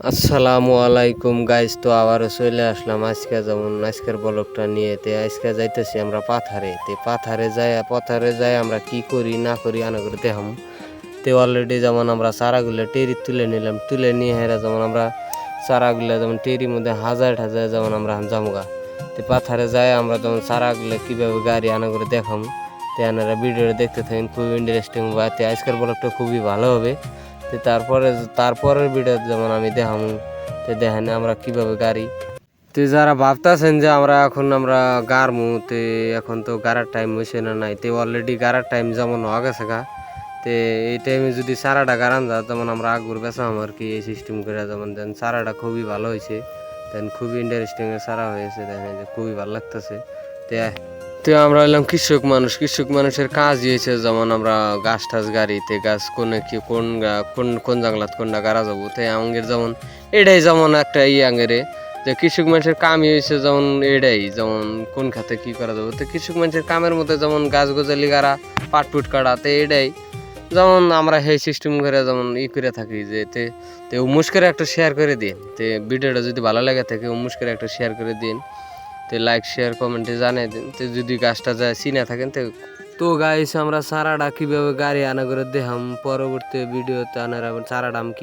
আসসালামু আলাইকুম গাইস, তো আবারও চলে আসলাম আজকের ব্লগটা নিয়ে। আজকে যাইতেছি আমরা পাথারে যাই আমরা কি করি না করি আনা করে দেখাম। অলরেডি যেমন আমরা চারাগুলো টেরি তুলে নিলাম, তুলে নিয়ে হেরা যেমন আমরা চারাগুলো যেমন টেরির মধ্যে হাজার হাজার যেমন আমরা জামগা পাথারে যাই আমরা যেমন চারাগুলো কীভাবে গাড়ি আনা করে দেখাম। আপনারা ভিডিওটা দেখতে থাকেন, খুবই ইন্টারেস্টিং বা আজকের ব্লগটা খুবই ভালো হবে। তারপরের ভিডিও যেমন আমি দেখাম দেখেন আমরা কিভাবে গাড়ি যারা ভাবতেছেন যে আমরা গাড়মু এখন তো গাড়ার টাইম হয়েছে না নাই অলরেডি গাড়ার টাইম যেমন হওয়া গেছে গা। এই টাইমে যদি চারাটা গাড়ান যা যেমন আমরা আগুর বেচাম আর কি, এই সিস্টেম করে যেমন দেন চারাটা খুবই ভালো হয়েছে, দেন খুবই ইন্টারেস্টিং চারা হয়েছে, দেখেন যে খুবই ভালো লাগতেছে। তো আমরা এলাম কৃষক মানুষের কাজই হয়েছে যেমন আমরা গাছ টাছ গাড়িতে গাছ কোনে কি কোন কোন জাংলাত কোনটা গাড়া যাবো তাই আঙ্গের যেমন এটাই যেমন একটা আঙ্গেরে যে কৃষক মানুষের কামই হয়েছে যেমন এটাই যেমন কোন খাতে কি করা যাবো। তো কৃষক মানুষের কামের মধ্যে যেমন গাছ গোজালি গাড়া পাটপুট কাটা এটাই যেমন আমরা সেই সিস্টেম করে যেমন করে থাকি যে উমুস করে একটা শেয়ার করে দিন। ভিডিওটা যদি ভালো লাগে থাকে উমুস করে একটা শেয়ার করে দিন, লাইক শেয়ার কমেন্টে জানিয়ে দিন। যদি গাছটা যায় চিনে থাকেন তো গাইস আমরা চারাটা কিভাবে গাড়ি আনা করে দেখাম পরবর্তী ভিডিওতে আনার চারাটা আমি